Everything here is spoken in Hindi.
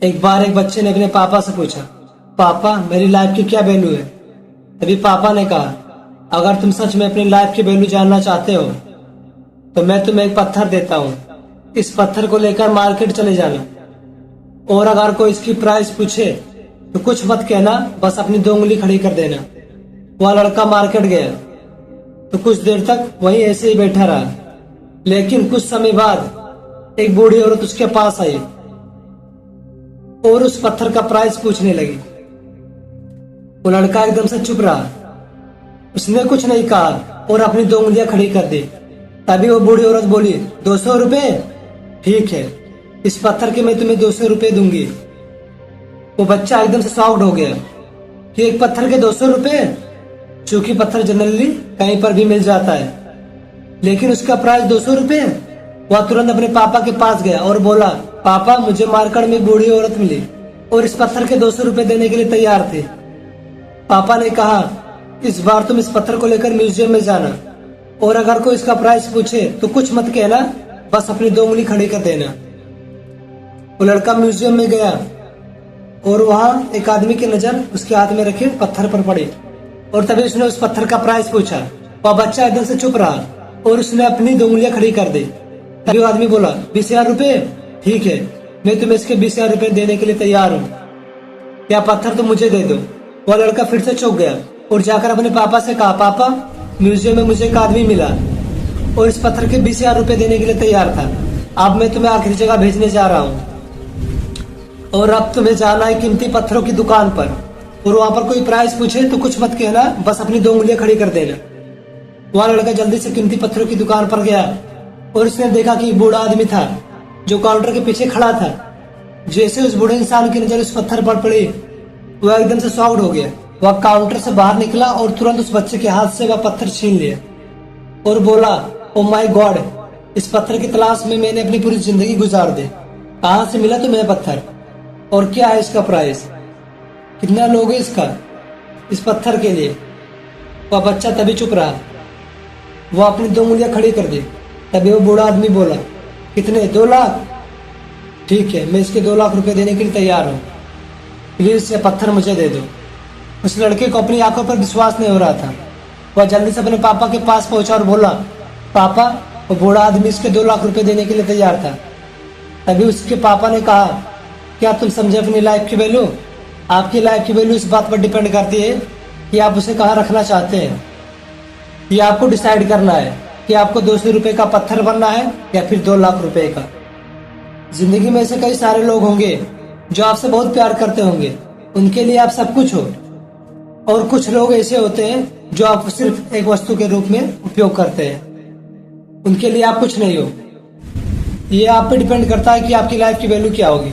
एक बार एक बच्चे ने अपने पापा से पूछा, पापा मेरी लाइफ की क्या वैल्यू है। तभी पापा ने कहा, अगर तुम सच में अपनी लाइफ की वैल्यू जानना चाहते हो तो मैं तुम्हें एक पत्थर देता हूँ। इस पत्थर को लेकर मार्केट चले जाना और अगर कोई इसकी प्राइस पूछे तो कुछ मत कहना, बस अपनी 2 उंगली खड़ी कर देना। वह लड़का मार्केट गया तो कुछ देर तक वहीं ऐसे ही बैठा रहा, लेकिन कुछ समय बाद एक बूढ़ी औरत उसके पास आई और उस पत्थर का प्राइस पूछने लगी। वो लड़का एकदम से चुप रहा, उसने कुछ नहीं कहा और अपनी 2 उंगलियां खड़ी कर दी। तभी वो बूढ़ी औरत बोली, 200 रुपए? ठीक है, इस पत्थर के मैं तुम्हें 200 रुपए दूंगी। वो बच्चा एकदम से शॉक्ड हो गया कि एक पत्थर के 200 रुपए, चूंकि पत्थर जनरली कहीं पर भी मिल जाता है, लेकिन उसका प्राइस 200 रुपए। वह तुरंत अपने पापा के पास गया और बोला, पापा मुझे मार्केट में बूढ़ी औरत मिली और इस पत्थर के 200 रुपए देने के लिए तैयार थे। पापा ने कहा, इस बार तुम इस पत्थर को लेकर म्यूजियम में जाना और अगर कोई इसका प्राइस पूछे तो कुछ मत कहना, बस अपनी 2 उंगली खड़ी कर देना। वो लड़का म्यूजियम में गया और वहां एक आदमी की नजर उसके हाथ में रखे पत्थर पर पड़ी और तभी उसने उस पत्थर का प्राइस पूछा। वह बच्चा एकदम से चुप रहा और उसने अपनी 2 उंगलियां खड़ी कर दी। तभी वो आदमी बोला, 20,000 रुपए? ठीक है, मैं तुम्हें इसके 20,000 रुपए देने के लिए तैयार हूँ, या पत्थर तो मुझे दे दो। वह लड़का फिर से चौंक गया और जाकर अपने पापा से कहा, पापा म्यूजियम में मुझे एक आदमी मिला और इस पत्थर के 20,000 रुपए देने के लिए तैयार था। अब मैं तुम्हें आखिरी जगह भेजने जा रहा हूँ और अब तुम्हें जाना है कीमती पत्थरों की दुकान पर और वहां पर कोई प्राइस पूछे तो कुछ मत कहना, बस अपनी 2 उंगलियां खड़ी कर देना। वह लड़का जल्दी से कीमती पत्थरों की दुकान पर गया और उसने देखा कि बूढ़ा आदमी था जो काउंटर के पीछे खड़ा था। जैसे उस बूढ़े इंसान की नजर उस पत्थर पर पड़ी, वह एकदम से शॉक्ड हो गया। वह काउंटर से बाहर निकला और तुरंत उस बच्चे के हाथ से वह पत्थर छीन लिया और बोला, ओ माय गॉड, इस पत्थर की तलाश में मैंने अपनी पूरी जिंदगी गुजार दी। कहाँ से मिला तुम्हें पत्थर और क्या है इसका प्राइस? कितना लोगे इस पत्थर के लिए? वह बच्चा तभी चुप रहा, वह अपनी 2 उंगलियां खड़ी कर दी। तभी वो बूढ़ा आदमी बोला, कितने? 2 लाख? ठीक है, मैं इसके 2 लाख रुपए देने के लिए तैयार हूँ, प्लीज ये पत्थर मुझे दे दो। उस लड़के को अपनी आंखों पर विश्वास नहीं हो रहा था। वह जल्दी से अपने पापा के पास पहुंचा और बोला, पापा वो बूढ़ा आदमी इसके 2 लाख रुपए देने के लिए तैयार था। तभी उसके पापा ने कहा, क्या तुम समझे अपनी लाइफ की वैल्यू? आपकी लाइफ की वैल्यू इस बात पर डिपेंड करती है कि आप उसे कहाँ रखना चाहते हैं। ये आपको डिसाइड करना है कि आपको 200 रुपए का पत्थर बनना है या फिर 2 लाख रुपए का। जिंदगी में ऐसे कई सारे लोग होंगे जो आपसे बहुत प्यार करते होंगे, उनके लिए आप सब कुछ हो, और कुछ लोग ऐसे होते हैं जो आपको सिर्फ एक वस्तु के रूप में उपयोग करते हैं, उनके लिए आप कुछ नहीं हो। ये आप पे डिपेंड करता है कि आपकी लाइफ की वैल्यू क्या होगी।